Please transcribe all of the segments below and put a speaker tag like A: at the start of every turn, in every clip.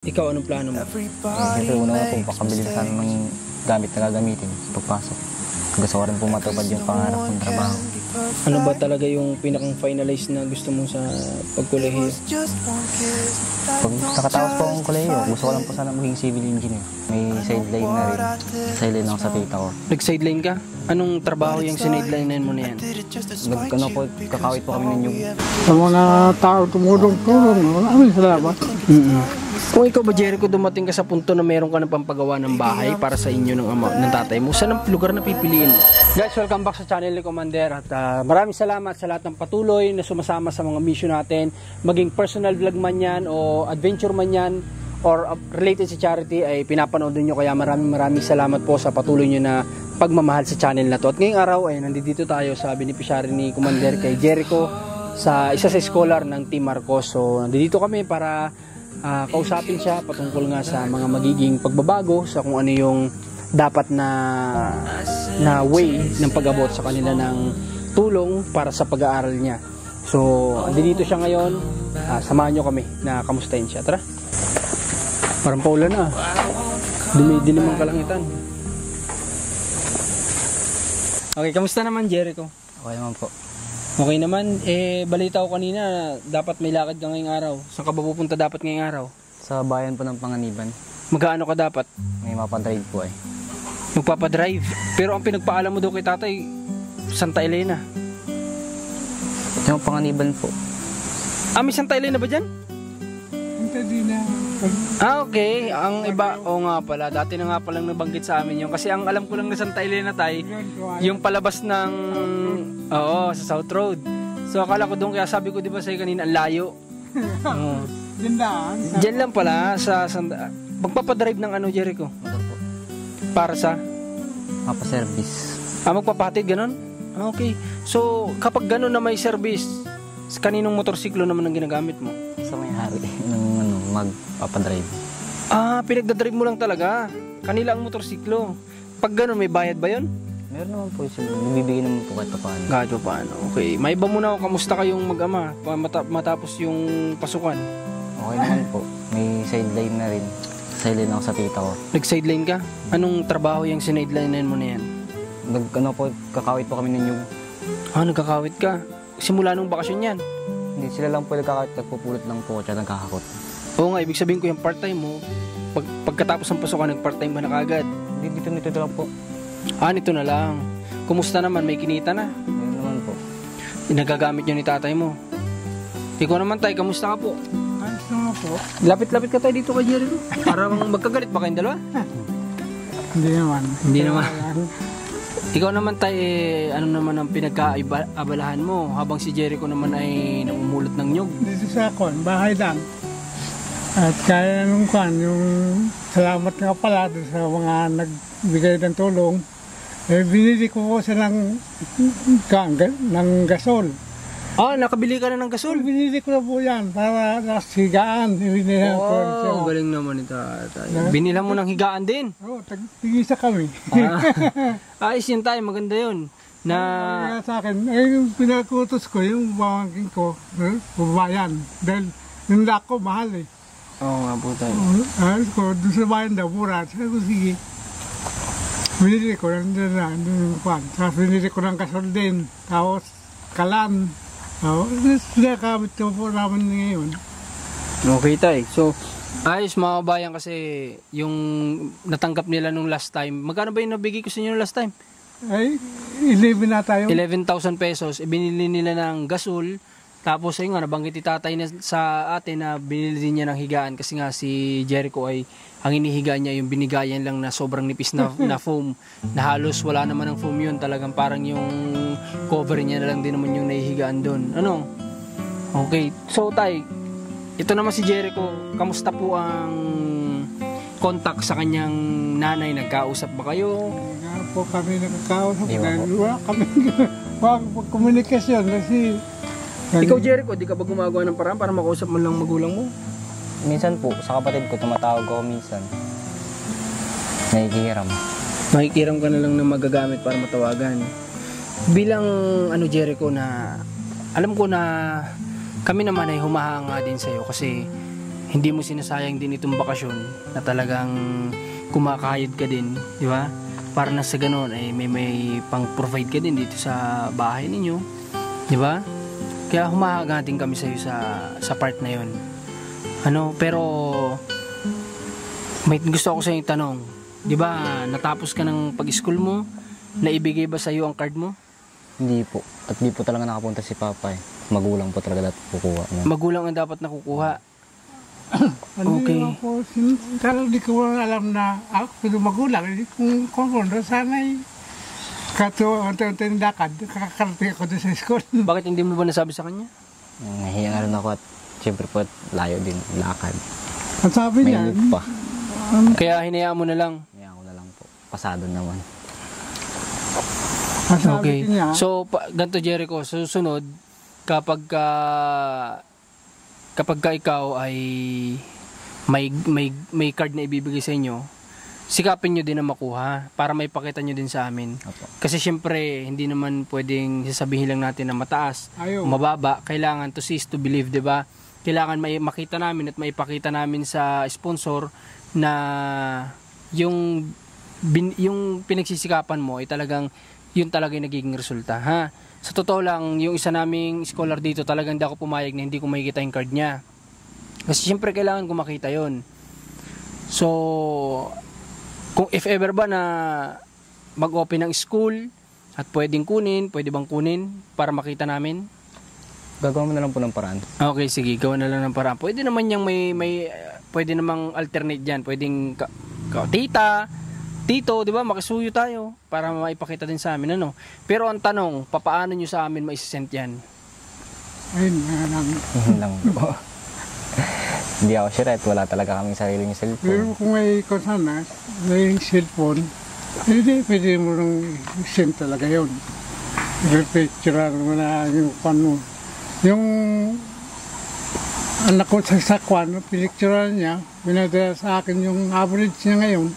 A: Ikaw, anong plano mo?
B: Siyempre, una nga po, pakabili na sana ng gamit na gagamitin sa pagpasok. Gusto ko rin po matupad yung pangarap kong trabaho.
A: Ano ba talaga yung pinakang finalize na gusto mo sa pagkolehiyo?
B: Pag nakatapos po akong kolehiyo, gusto ko lang po sana maging civil engineer. May sideline na rin. Sideline ako sa tita ko.
A: Nag-sideline ka? Anong trabaho yung sinidelinean mo na yan?
B: Kakawit po kami ng nyug.
C: Sa mga tao tumulong-tulong, maraming salamat.
A: Kung ikaw ba, Jericho, dumating ka sa punto na meron ka ng pampagawa ng bahay para sa inyo ng tatay mo, saan ang lugar na pipiliin mo? Guys, welcome back sa channel ni Commander at maraming salamat sa lahat ng patuloy na sumasama sa mga mission natin. Maging personal vlog man yan o adventure man yan or related sa charity ay pinapanood nyo, kaya maraming salamat po sa patuloy nyo na pagmamahal sa channel na to. At ngayong araw ay nandito tayo sa beneficiary ni Commander kay Jericho sa isa sa scholar ng Team Marcos. So nandito kami para kausapin siya patungkol nga sa mga magiging pagbabago sa kung ano yung dapat na way ng pag-abot sa kanila ng tulong para sa pag-aaral niya. So andito siya ngayon, samahan nyo kami na kamustahin siya. Tara, parang paulan na, dilim ang kalangitan. Okay, kamusta naman, Jericho?
B: Okay naman po.
A: Okay naman, balita ko kanina, dapat may lakad ka ngayong araw. Saan ka ba pupunta dapat ngayong araw?
B: Sa bayan po ng Panganiban.
A: Magkaano ka dapat?
B: May mapadrive po ay.
A: Magpapadrive. Pero ang pinagpaalam mo daw kay tatay, Santa Elena.
B: Yung Panganiban po.
A: May Santa Elena ba dyan?
C: Hindi na.
A: Okay. Ang iba, nga pala, dati na nga palang nabanggit sa amin yun. Kasi ang alam ko lang na Santa Elena tay, yung palabas ng, sa South Road. So akala ko doon, kaya sabi ko diba sa'yo kanina, ang layo. Diyan lang pala, sa Santa, magpapadrive ng Jericho?
B: Motor po.
A: Para sa?
B: Mapaservice.
A: Magpapahatid, ganun? Okay. So, kapag ganun na may service, kaninong motorsiklo naman ang ginagamit mo?
B: Sa may-hari ng magpapadrive.
A: Pinagdadrive mo lang talaga. Kanila ang motorsiklo. Pag gano'n, may bayad ba yun?
B: Meron naman po sila. Nagbibigay naman po kahit paano.
A: Kahit paano. Okay. May iba muna ako. Kamusta kayong mag-ama matapos yung pasukan?
B: Okay naman po. May sideline na rin. Sideline ako sa tita ko.
A: Nag-sideline ka? Anong trabaho yung sinidelinean mo na yan?
B: Kakawit po kami ng nyug.
A: Nagkakawit ka? Simula nung bakasyon yan?
B: Hindi, sila lang po nagkakawit. Nagpupulot lang po at nagkakakot.
A: Oo nga, ibig sabihin ko yung part-time mo, pagkatapos ng pasukan, nag-part-time ba na kagad?
B: Hindi, nito lang po.
A: Nito na lang. Kumusta naman? May kinita na?
B: Meron naman po.
A: Nagagamit nyo ni tatay mo. Ikaw naman tay, kamusta ka po?
C: Ayos naman po.
A: Lapit-lapit ka tayo dito kay Jericho. Parang magkagalit ba kayong dalawa?
C: Hindi naman.
A: Hindi naman. Ikaw naman tay, ano naman ang pinagkaabalahan mo habang si Jericho naman ay namumulot ng nyug?
C: Dito sa akin, bahay lang. At kaya nung yung salamat nga pala sa mga nagbigay ng tulong, binili ko po sila ng gasol.
A: Nakabili ka na ng gasol?
C: Binili ko na po yan para nasigaan.
A: Galing naman ito. Binila mo ng higaan din?
C: Oo, tigisa kami.
A: Ayos yun tayo, maganda yun.
C: Sa akin, yung pinakutos ko, yung bawangkin ko, babayan. Dahil yung lako, mahal eh.
A: Oo nga po tayo.
C: Ayos ko, doon sa bayan daw, mura. Sabi ko, sige. Binili ko, nandun na, tapos binili ko ng gasol din. Tapos, kalan. Sinakamit ko po naman ngayon.
A: Okay tayo. So, ayos mga kabayan, kasi yung natanggap nila nung last time. Magkano ba yung nabigay ko sa inyo last time?
C: Ay, 11 na tayo.
A: 11,000 pesos. Binili nila ng gasol. Tapos ayun nga, nabanggit ni tatay na sa atin na binili din niya ng higaan kasi nga si Jericho ay ang inihiga niya yung binigayan lang na sobrang nipis na foam na halos wala naman ng foam yun, talagang parang yung cover niya na lang din naman yung nahihigaan doon. Okay, so tay, ito naman si Jericho, kamusta po ang contact sa kanyang nanay? Nagkausap ba kayo?
C: Po kami nagkakausap.
B: Wala
C: kami komunikasyon kasi
A: ikaw Jericho, di ka ba gumagawa ng paraan para makausap mo lang magulang mo?
B: Minsan po, sa kapatid ko, tumatawag ako minsan. Nakikihiram.
A: Makikiram ka na lang na magagamit para matawagan. Bilang Jericho, na alam ko na kami naman ay humahanga din sa'yo kasi hindi mo sinasayang din itong bakasyon na talagang kumakayod ka din, di ba? Para na sa ganun ay may pang-provide ka din dito sa bahay ninyo, di ba? Kaya humahagating kami sa iyo sa part na 'yon. Pero may gusto ako sa iyo tanong. 'Di ba, natapos ka ng pag-school mo? Naibigay ba sa iyo ang card mo?
B: Hindi po. At di po talaga nakapunta si Papa eh. Magulang po talaga dapat kukuha niya.
A: Magulang ang dapat nakukuha.
C: Hindi
A: Okay.
C: ako, di ko alam na ako magulang. Kung sana'y tindakan, kakarating ako doon sa school.
A: Bakit hindi mo ba nasabi sa kanya?
B: Nahiya nga rin ako at siyempre po at layo din lakad.
C: Ang sabi
B: May
C: niya,
B: lift pa.
A: Kaya hinayaan mo na lang.
B: Kaya ako na lang po. Pasado naman.
C: ang sabi
A: Okay.
C: niya,
A: So, ganito Jericho, susunod, kapag ka ikaw ay may card na ibibigay sa inyo, sikapin nyo din na makuha para may pakita nyo din sa amin.
B: Opo.
A: Kasi syempre, hindi naman pwedeng sasabihin lang natin na mataas,
C: ayaw.
A: mababa. Kailangan to see is to believe, di ba? Kailangan may makita namin at maipakita namin sa sponsor na yung pinagsisikapan mo ay talagang yun talaga yung nagiging resulta, ha? Sa totoo lang, yung isa naming scholar dito, talagang hindi ako pumayag na hindi ko makikita yung card niya. Kasi syempre kailangan ko makita yun. So, kung if ever ba na mag-open ng school at pwede bang kunin para makita namin?
B: Gagawa mo na lang po ng paraan.
A: Okay, sige, gawa na lang ng paraan. Pwede naman yung pwede namang alternate dyan. Pwedeng tito, di ba, makisuyo tayo para maipakita din sa amin, ano. Pero ang tanong, papaano nyo sa amin maisisend yan?
C: ayun nga lang.
B: Yun lang po. Hindi ako sure at wala talaga kaming sariling
C: Pero
B: cellphone.
C: kung may kasana, may cellphone, hindi pwede mo nang send talaga yun. I-picture mo na yung ano. Yung anak ko sa sakwan, pinicturean niya, binadala sa akin yung average niya ngayon.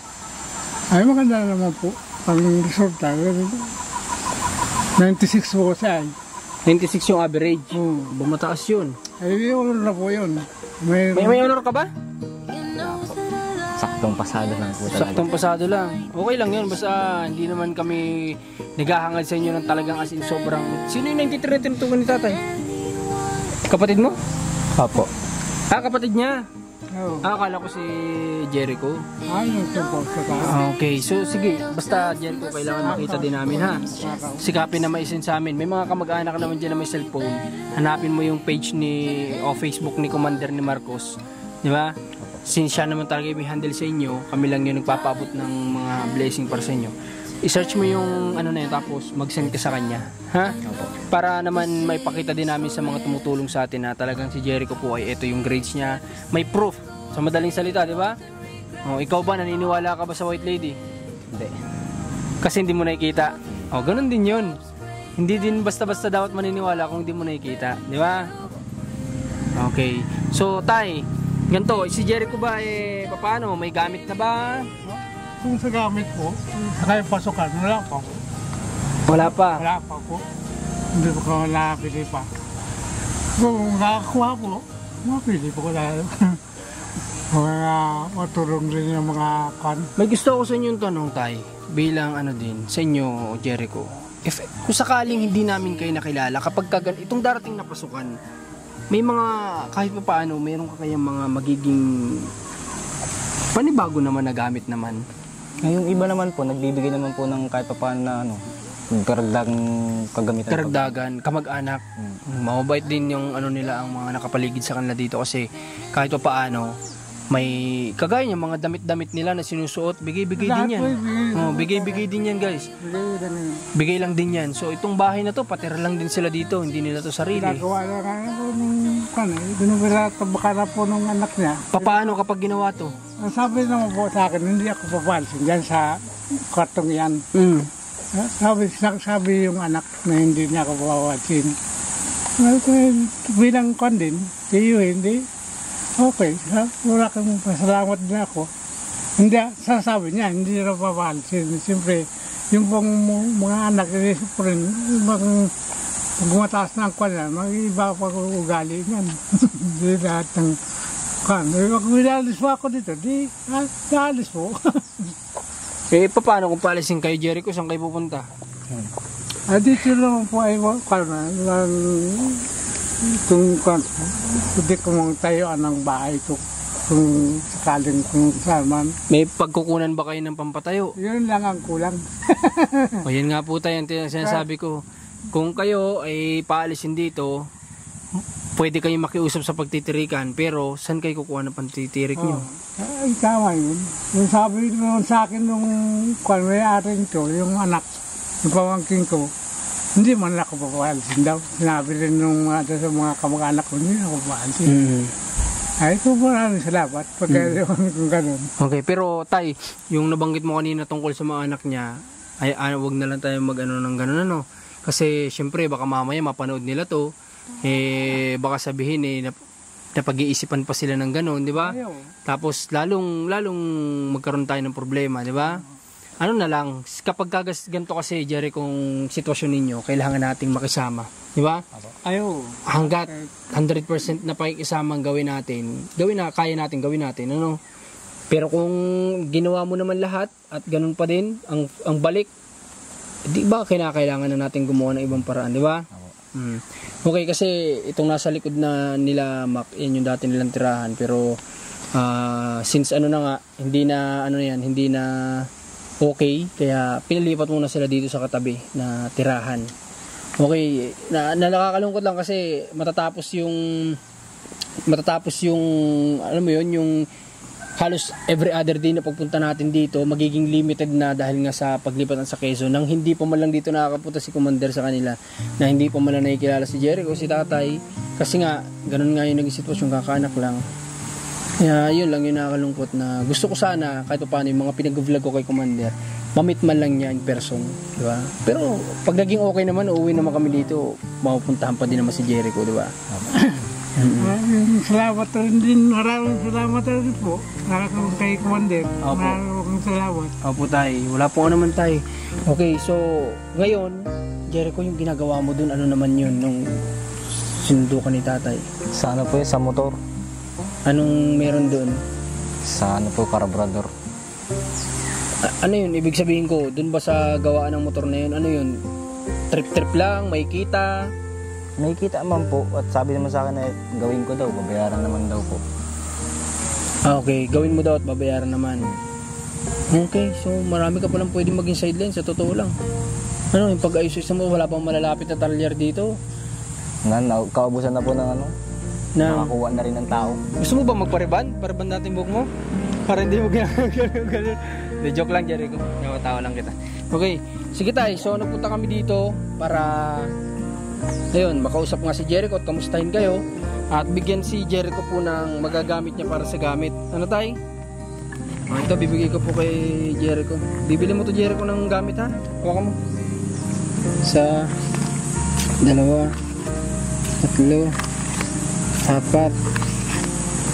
C: Ay, maganda naman po. Ang resulta, 96 po siya.
A: 96 yung average.
C: Oh.
A: Bumataas yun.
C: Ay, yun na po yun.
A: May honor ka ba?
B: Saktong pasado lang po talaga.
A: Saktong pasado lang. Okay lang yun. Basta hindi naman kami naghahangad sa inyo ng talagang as in sobrang... Sino yung 93 na tinutugan ni tatay? Kapatid mo?
B: Opo.
A: Kapatid niya.
C: Oo.
A: Akala ko si Jericho.
C: Ayun siya po sa taas.
A: Okay, so sige. Basta Jericho, kailangan makita din namin, ha? Sikapin na maisin sa amin. May mga kamag-anak naman dyan na may cellphone. Hanapin mo yung page o Facebook ni Commander ni Marcos. Di ba? Since siya naman talaga i-handle sa inyo, kami lang yung nagpapaabot ng mga blessing para sa inyo. I-search mo yung ano na yun, tapos mag-send ka sa kanya. Ha? Para naman may pakita din namin sa mga tumutulong sa atin na talagang si Jericho po ay ito yung grades niya. May proof. Sa madaling salita, di ba? Ikaw ba, naniniwala ka ba sa White Lady?
B: Hindi.
A: Kasi hindi mo nakikita. Ganun din yun. Hindi din basta-basta dapat maniniwala kung hindi mo nakikita. Di ba? Okay. So, Tay, ganito, si Jericho ba, paano? May gamit na ba?
C: Kung sa gamit po, sa kayong pasukan, wala pa.
A: Wala pa.
C: Wala pa po. Hindi po ko nakapili pa. Kung nakakuha po, mapili po ko dahil. Mga matulong rin yung mga kan.
A: May gusto ako sa inyong tanong, Tay, bilang din, sa inyo, Jericho. Kung sakaling hindi namin kayo nakilala, kapag itong darating na pasukan, may mga, kahit pa paano, mayroon ka kayang mga magiging panibago naman na gamit naman.
B: Yung iba naman po, nagbibigay naman po ng kahit pa paano na karagdagang kagamitan.
A: Karagdagan, kamag-anak. Mabait din yung nila, ang mga nakapaligid sa kanila dito kasi kahit pa paano, may kagaya niya, mga damit-damit nila na sinusuot, bigay-bigay din yan. Bigay-bigay din yan, guys. Bigay lang din yan. So itong bahay na to, patira lang din sila dito, hindi nila to sarili.
C: Ginagawa na nga nung binubira baka na po nung anak niya.
A: Paano kapag ginawa to?
C: Ang sabi naman po sa akin, hindi ako papansin dyan sa kwartong yan. Sabi yung anak na hindi niya ako papansin. Bilang kon din, siyo hindi. Okay, wala kang pasalamat na ako. Hindi, sasabi niya, hindi na papansin. Siyempre, yung pong mga anak, siyempre, ibang gumataas na ang kwan yan, mag-iba pa ugali niyan. Hindi lahat ng Kan, pag minalis mo ako dito, di, naalis mo.
A: Eh, paano kung paalisin kayo, Jericho? Saan kayo pupunta?
C: Dito naman po ay, kung hindi ko mong tayuan ng bahay ko, kung sakaling kung saan man.
A: May pagkukunan ba kayo ng pampatayo?
C: Yun lang ang kulang.
A: O yan nga po tayo, yung sinasabi ko. Kung kayo ay paalisin dito, pwede kayong makiusap sa pagtitirikan, pero saan kayo kukuha ng pantitirik nyo?
C: Ay, tama yun. Yung sabi naman sa akin nung may-aring ko, yung anak, yung pamangkin ko, hindi man ako papaalisin daw. Sinabi rin nung sa mga kamag-anak ko, hindi ako papaalisin. Ay, kung maraming salamat, kung ganun.
A: Okay, pero tay, yung nabanggit mo kanina tungkol sa mga anak niya, ay wag na lang tayo mag-ano ng ganun ano. Kasi syempre baka mamaya mapanood nila to, eh baka sabihin napag-iisipan pa sila ng ganun, di ba? Tapos lalong magkaroon tayo ng problema, di ba? Ano na lang, kapag ganito kasi, Jerry, kung sitwasyon ninyo, kailangan nating makisama. Di ba? Hanggat 100% na pakikisama ang gawin natin, kaya natin gawin natin. Ano? Pero kung ginawa mo naman lahat at ganun pa din, ang balik, di ba kailangan na natin gumawa ng ibang paraan, di ba? Okay, kasi itong nasa likod na nila Mac, yan yung dati nilang tirahan. Pero since ano na nga, hindi na okay, kaya pinalipat muna sila dito sa katabi na tirahan. Okay, nakakalungkot lang kasi matatapos yung alam mo yun, yung halos every other day na pagpunta natin dito, magiging limited na dahil nga sa paglipatan sa Quezon, nang hindi pa man lang dito nakakapunta si Commander sa kanila, na hindi pa man lang nakikilala si Jericho, si tatay, kasi nga ganun nga yung naging sitwasyon, kakaanak lang. Kaya yun lang yung nakakalungkot, na gusto ko sana kahit pa paano yung mga pinag-vlog ko kay Commander, mamit man lang niya in person, di ba? Pero pag naging okay naman, uuwi naman kami dito, mapupuntahan pa din naman si Jericho, di ba?
C: Salamat rin din, maraming salamat rin po kay Commander.
A: Opo.
C: Maraming salamat.
A: Opo tay, wala po naman tay. Okay, so ngayon, Jericho, yung ginagawa mo dun, ano naman yun nung sinundo ka ni tatay?
B: Sa ano po yun, sa motor.
A: Anong meron dun?
B: Sa ano po, carburetor.
A: Ano yun, ibig sabihin ko, dun ba sa gawaan ng motor na yun, ano yun? Trip-trip lang, may kita?
B: May kita man po, at sabi naman sa akin na gawin ko daw, babayaran naman daw po.
A: Okay, gawin mo daw at babayaran naman. Okay, so marami ka palang pwedeng maging sideline, sa totoo lang. Ano, yung pag-ayos mo, wala pang malalapit na talyer dito.
B: Kaubusan na po ng ano, nakakuha na rin ng tao.
A: Gusto mo ba magpariban? Pariban natin buhok mo? Para hindi mo gano'n. De, joke lang, Jericho. Tawa lang kita. Okay, sige tayo. So, nagpunta kami dito para ayun, makausap nga si Jericho at kamustahin kayo. At bigyan si Jericho po ng magagamit niya para sa gamit. Ano tayo? Ito, bibigay ko po kay Jericho. Bibili mo to, Jericho, ng gamit, ha? Hawakan mo. Isa, dalawa, tatlo, apat,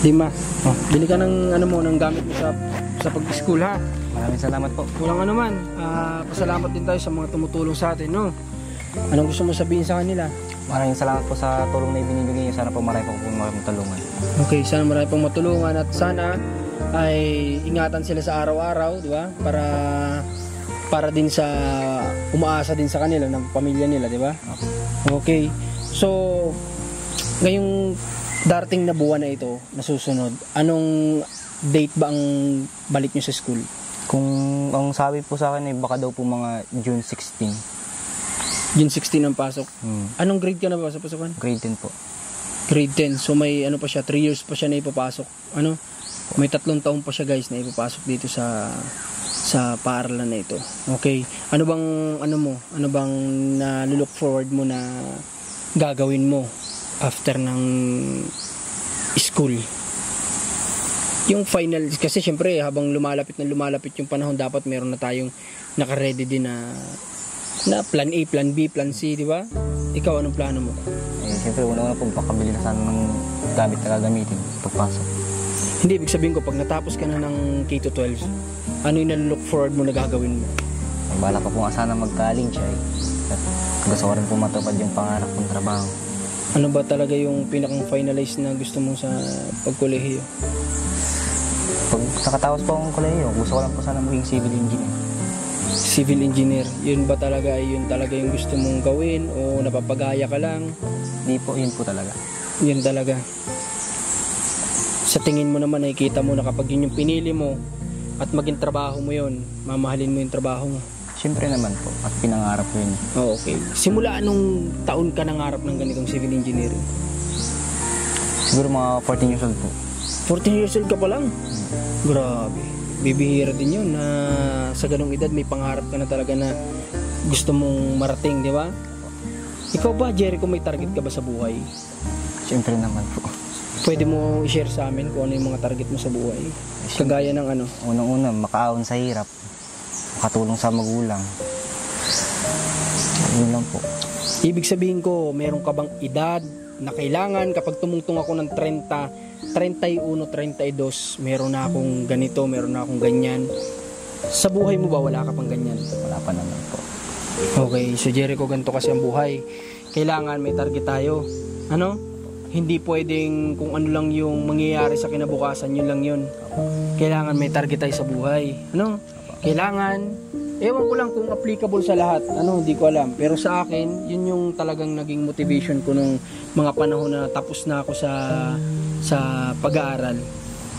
A: lima. Oh, bili ka ng ano mo, ng gamit mo sa pag-school, ha?
B: Maraming salamat po.
A: Walang ano man. Pasalamat din tayo sa mga tumutulong sa atin, no? Anong gusto mo sabihin sa kanila?
B: Maraming salamat po sa tulong na ibinibigay niyo. Sana po marami po matulungan.
A: Okay, sana marami pong matulungan at sana ay ingatan sila sa araw-araw, di ba? Para din sa umaasa din sa kanila ng pamilya nila, di ba? Okay. So, ngayong darating na buwan na ito, na susunod, anong date ba ang balik nyo sa school?
B: Kung ang sabi po sa akin ay baka daw po mga June 16.
A: June 16 ang pasok. Anong grade ka na ba sa pasukan?
B: Grade 10 po.
A: Grade 10. So may ano pa siya, 3 years pa siya na ipapasok. Ano? May 3 taon pa siya, guys, na ipapasok dito sa paaralan na ito. Okay. Ano bang na-look forward mo na gagawin mo after ng school? Yung final, kasi syempre habang lumalapit yung panahon, dapat meron na tayong naka-ready din na plan A, plan B, plan C, di ba? Ikaw, anong plano mo?
B: Siyempre, una-una po, pakabili na sana ng gamit na gagamitin pagpasok.
A: Hindi, ibig sabihin ko, pag natapos ka na ng K-12, ano yung na-look forward mo na gagawin mo?
B: Bala pa po nga sana mag-college ay. At gusto ko rin po matupad yung pangarap kong trabaho.
A: Ano ba talaga yung pinakang finalize na gusto mo sa pagkolehiyo?
B: Pag nakatapos po akong kolehiyo, gusto ko lang po sana maging civil engineer.
A: Civil engineer, yun ba talaga, yun talaga yung gusto mong gawin o napapagaya ka lang?
B: Hindi po, yun po talaga.
A: Yun talaga. Sa tingin mo naman, nakikita mo na kapag yun yung pinili mo at maging trabaho mo yun, mamahalin mo yung trabaho mo.
B: Siyempre naman po, at pinangarap ko yun.
A: Oh, okay. Simula anong taon ka nangarap ng ganitong civil engineering?
B: Siguro mga 14 years old po.
A: 14 years old ka pa lang? Grabe. Bibihira din yun na sa ganong edad may pangarap ka na talaga na gusto mong marating, di ba? Ikaw ba, Jericho, may target ka ba sa buhay?
B: Siyempre naman po.
A: Pwede mo i-share sa amin kung ano yung mga target mo sa buhay? Kagaya ng ano?
B: Unang-una, makaahon sa hirap. Makatulong sa magulang. Yun lang po.
A: Ibig sabihin ko, meron ka bang edad na kailangan kapag tumungtong ako ng 30, 31, 32, meron na akong ganito, meron na akong ganyan. Sa buhay mo ba wala ka pang ganyan?
B: Wala pa naman po.
A: Okay, so Jericho, ganito kasi ang buhay. Kailangan may target tayo. Ano? Hindi pwedeng kung ano lang yung mangyayari sa kinabukasan, yun lang yun. Kailangan may target tayo sa buhay. Ano? Kailangan, ewan ko lang kung applicable sa lahat, ano, hindi ko alam. Pero sa akin, yun yung talagang naging motivation ko nung mga panahon na tapos na ako sa pag-aaral.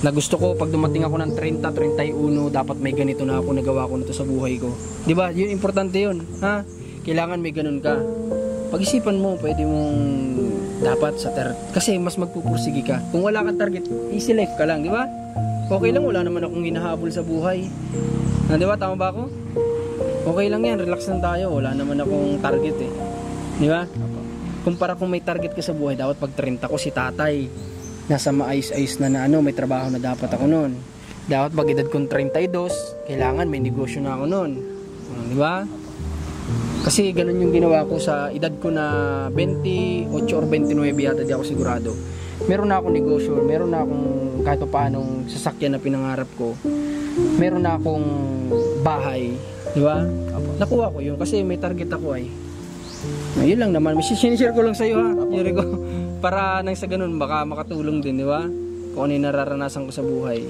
A: Na gusto ko, pag dumating ako ng 30, 31, dapat may ganito na ako, nagawa ko na to sa buhay ko. Diba? Yun, importante yun. Ha? Kailangan may ganun ka. Pag-isipan mo, pwede mong dapat sa kasi mas magpupursige ka. Kung wala kang target, easy life ka lang, di ba? Okay lang, wala naman akong hinahabol sa buhay. Di ba? Tama ba ako? Okay lang yan, relax lang tayo. Wala naman akong target eh. Di ba? Kumpara kung may target ka sa buhay, dapat pag 30 ko si tatay, nasa maayos-ayos na ano, may trabaho na dapat ako noon. Dapat pag edad kong 32, kailangan may negosyo na ako noon. Di ba? Kasi ganun yung ginawa ko sa edad ko na 28 or 29 yata, di ako sigurado. Meron na akong negosyo, meron na akong kahit paanong sasakyan na pinangarap ko. Meron na akong bahay, di ba? Nakuha ko yun kasi may target ako ay. Yun lang naman, sinishare ko lang sa iyo ha, Jericho. Para nang sa ganun baka makatulong din, di ba? Kung ano yung nararanasan ko sa buhay.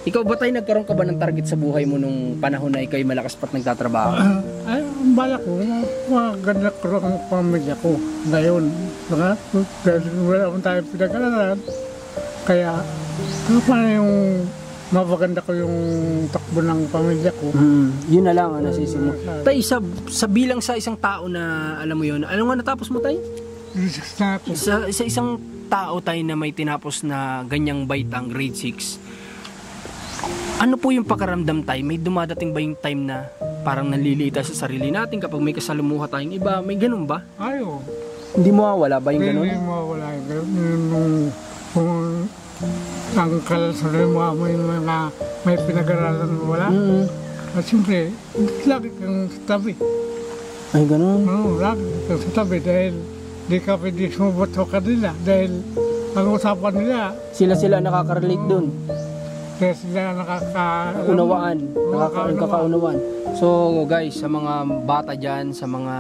A: Ikaw ba tayo, nagkaroon ka ba ng target sa buhay mo nung panahon na ikaw ay malakas pa't nagtatrabaho?
C: Ay, ang bala ko, maganda ko ang pamilya ko ngayon. Diba? Dahil wala akong tayo pinag-aralan. Kaya, ano pa yung mapaganda ko yung takbo ng pamilya ko.
A: Yun na lang ang nasisimula. Tay, sa bilang sa isang tao na, alam mo yun, ano nga natapos mo tay?
C: Na ako.
A: Sa isang tao tayo na may tinapos na ganyang baitang grade 6, ano po yung pakaramdam tayo? May dumadating ba yung time na parang nalilita sa sarili natin kapag may kasalumuha tayong iba? May ganun ba?
C: Ayo.
A: Hindi mo wala ba yung ganun?
C: Hindi mo wala yung ganun. Kung ang kalalsunod mo mga may pinag-aralan mo wala. At siyempre, lagi kang sa tabi.
A: Ay, ganun?
C: Oo, lagi kang sa tabi dahil di ka pwede sumuboto ka nila dahil ang usapan nila
A: Sila nakaka-relate dun.
C: kaya sila
A: Unawaan. Nakakaunawaan. So guys, sa mga bata dyan, sa mga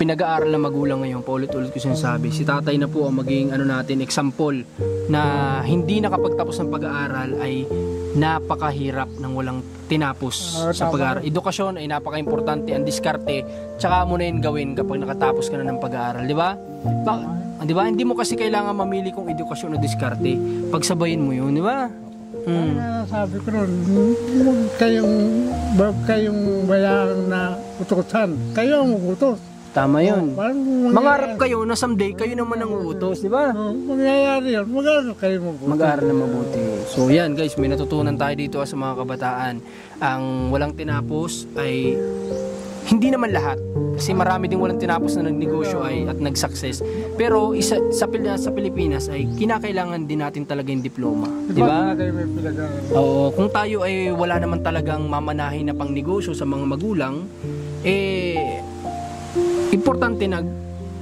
A: pinag-aaral na magulang ngayon, paulit-ulit ko sinasabi, si tatay na po ang maging natin, example na hindi nakapagtapos ng pag-aaral ay napakahirap ng walang tinapos sa pag-aaral. Edukasyon ay napaka-importante, ang diskarte, tsaka mo na yun gawin kapag nakatapos ka na ng pag-aaral, di ba? Di ba? Hindi mo kasi kailangan mamili kung edukasyon o diskarte. Pagsabayin mo yun, di ba?
C: sabi ko nun, huwag kayong bayang na utusan, kayo ang utos.
A: Tama yun. Mangarap
C: Mangarap
A: kayo na someday kayo naman ang uutos, di ba?
C: mangyayari yun, mag-aaral kayo mag-utos.
A: Mag-aaral na mabuti. So yan guys, may natutunan tayo dito sa mga kabataan. Ang walang tinapos ay hindi naman lahat. Kasi marami ding walang tinapos na nagnegosyo at nag-success. Pero sa Pilipinas ay kinakailangan din natin talaga yung diploma. Di ba? Oo, kung tayo ay wala naman talagang mamanahin na pang negosyo sa mga magulang, importante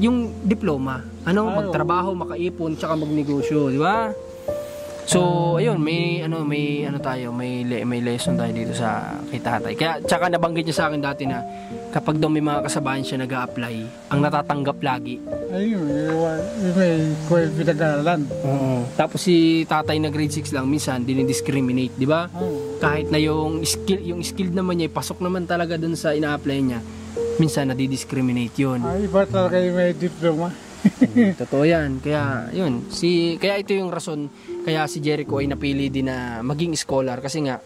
A: yung diploma. Magtrabaho, makaipon, tsaka magnegosyo, di ba? So, ayun, may lesson tayo dito sa kay tatay. Kaya tsaka nabanggit niya sa akin dati na kapag daw may mga kasabayan siya nag-a-apply, ang natatanggap lagi
C: Ayun, may pinag-aralan.
A: Tapos si tatay na grade 6 lang, minsan dinidiscriminate, di ba? Kahit na yung skill naman niya, pasok naman talaga dun sa ina-apply niya, minsan nadidiscriminate yun.
C: Ay, iba talaga yung may diploma.
A: Totoo yan. Kaya, yun. Kaya ito yung rason, kaya si Jericho ay napili din na maging scholar. Kasi nga,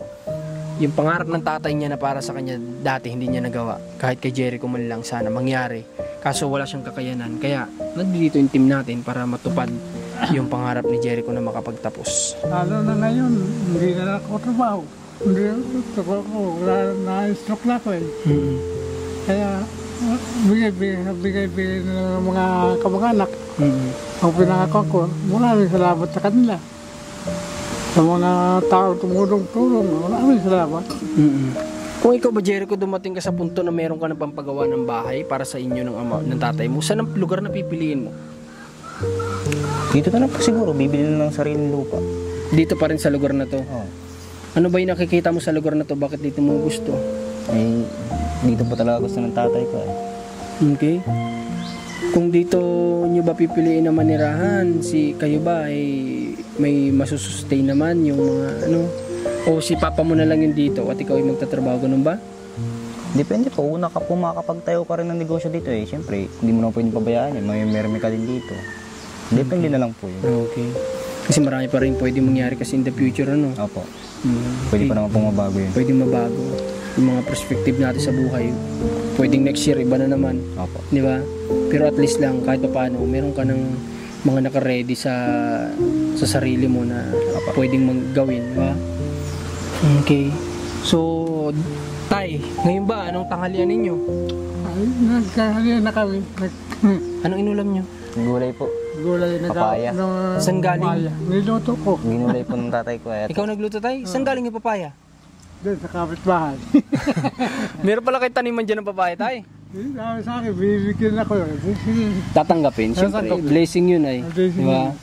A: yung pangarap ng tatay niya na para sa kanya, dati hindi niya nagawa. Kahit kay Jericho man lang sana mangyari. Kaso wala siyang kakayanan. Kaya, nandito yung team natin para matupad yung pangarap ni Jericho na makapagtapos.
C: Lalo na ngayon, hindi na ako trabaho. Hindi ako, na-stroke na ako eh. Kaya, bigay ng mga kamag-anak. Ang pinangako ko, maraming salamat sa kanila. Sa mga tao tumulong-tulong, maraming salamat.
A: Kung ikaw ba, Jericho, dumating ka sa punto na meron ka ng pampagawa ng bahay para sa inyo ng tatay mo, saan ang lugar na pipiliin mo?
B: Dito na lang po siguro, bibili na lang sariling lupa.
A: Dito pa rin sa lugar na to?
B: Oo.
A: Ano ba yung nakikita mo sa lugar na to? Bakit dito mo gusto?
B: Eh, dito po talaga gusto ng tatay ko eh.
A: Okay. Kung dito nyo ba pipiliin na manirahan, kayo ba ay may masusustain naman yung mga o si papa mo na lang yung dito at ikaw ay magtatrabaho, ganun ba?
B: Depende po, una ka po makakapagtayo ka rin ng negosyo dito eh. Siyempre, hindi mo na pwedeng pabayaan yan, may mermi ka din dito. Depende na lang po yun.
A: Okay. Kasi marami pa rin pwede mangyari kasi in the future,
B: Opo. Pwede pa naman pong mabago yun.
A: Pwede mabago. Yung mga perspective natin sa buhay, pwedeng next year iba na naman.
B: Opo.
A: Di ba? Pero at least lang, kahit pa paano, meron ka ng mga naka-ready sa sarili mo na pwedeng gawin, di ba? Okay. So, Tay, ngayon ba, anong tanghalian ninyo?
C: Ay, nagkahalian na kami.
A: Anong inulam nyo?
B: Gulay po.
C: Gulay na
B: Papaya.
A: Saan galing?
C: Niluto ko.
B: Ginulay po ng tatay ko eh.
A: Ikaw nagluto, Tay? Saan galing yung papaya?
C: Doon sa kapitbahay.
A: Meron pala kayo taniman dyan ng papaya, Tay?
C: Sabi sa akin, bibigyan ako.
A: Tatanggapin. Siyempre, blessing yun ay.
C: Blessing
A: Di ba?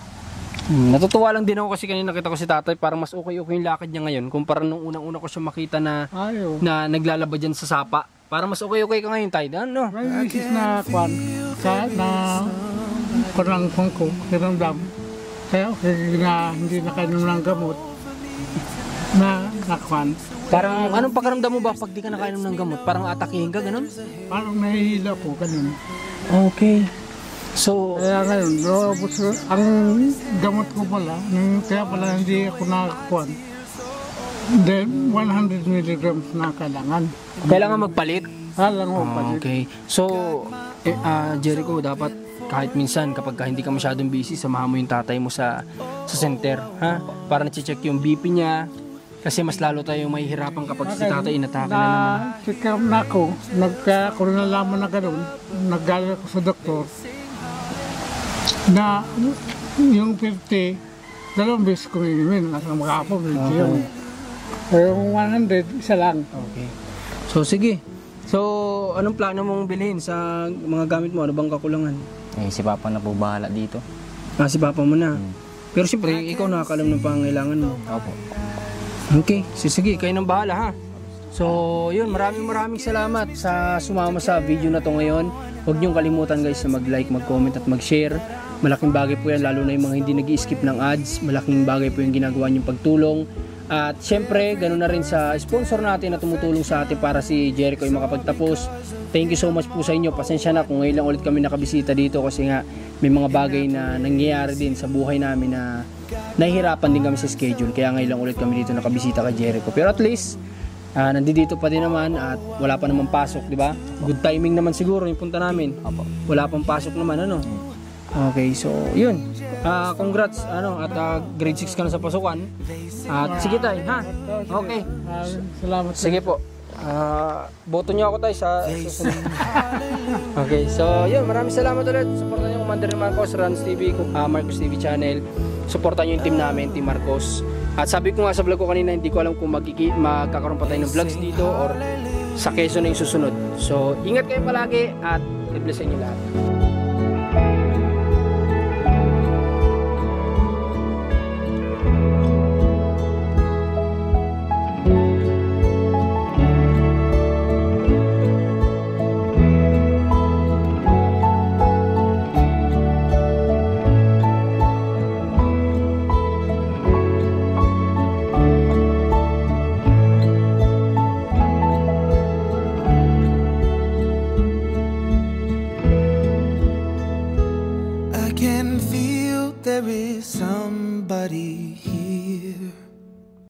A: Natutuwa lang din ako kasi kanina nakita ko si tatay, parang mas okay yung lakad niya ngayon kumpara nung unang-una ko siya makita na naglalaba dyan sa sapa. Parang mas okay ka ngayon, Tay. Ano?
C: May isis na kwan, na kurang ko, kiramdam. Kaya okay na hindi nakainom ng gamot na kwan.
A: Parang anong pakaramdam mo ba pag di ka nakainom ng gamot? Parang atakihin ka, ganun?
C: Parang nahihila po, ganun.
A: Okay. So,
C: Kaya ngayon, ang gamot ko pala, kaya pala hindi ako nakakuan. Then, 100 milligrams na kailangan.
A: kailangan magpalit?
C: Kailangan mo palit.
A: Okay. So, Jericho, dapat kahit minsan kapag hindi ka masyadong busy, samahan mo yung tatay mo sa center, ha? Para na-check yung BP niya. Kasi mas lalo tayong mahihirapan kapag si tatay inatake na naman.
C: Sikam na ako, kaya ako nalaman na gano'n, naggaling ako sa doktor, na yung 50, 2 beses kong inumin, nasa mga apo, yun. Pero yung 100, isa lang.
A: Okay. So, sige. So, anong plano mong bilhin sa mga gamit mo? Ano bang kakulangan?
B: Eh, si Papa na po bahala dito.
A: Si papa mo na. Pero siyempre, ikaw nakakalam ng pangailangan mo.
B: Opo.
A: Okay, sige, kayo nang bahala ha. So, yun, maraming salamat sa sumama sa video na to ngayon. Huwag niyong kalimutan guys na mag-like, mag-comment at mag-share. Malaking bagay po yan, lalo na yung mga hindi nag-i-skip ng ads. Malaking bagay po yung ginagawa niyong pagtulong. At syempre, ganoon na rin sa sponsor natin na tumutulong sa atin para si Jericho ay makapagtapos. Thank you so much po sa inyo. Pasensya na kung ngayon lang ulit kami nakabisita dito kasi nga may mga bagay na nangyayari din sa buhay namin na nahihirapan din kami sa schedule. Kaya ngayon lang ulit kami dito nakabisita kay Jericho. Pero at least, nandito pa din naman at wala pa naman pasok, di ba? Good timing naman siguro yung punta namin. Wala pang pasok naman, ano? Okay, so yun. Congrats at grade 6 ka na sa pasukan. At sige tayo, ha? Okay.
C: Salamat.
A: Sige po. Boto niyo ako tayo sa susunod. Okay, so yun, maraming salamat ulit. Supportan niyo Commander Marcos, Rans TV, Marcos TV channel. Supportan niyo yung team namin, Team Marcos. At sabi ko nga sa vlog ko kanina, hindi ko alam kung magkakaroon pa tayo ng vlogs dito or sa Quezon na yung susunod. So, ingat kayo palagi at God bless sa inyo lahat.
D: can feel there is somebody here.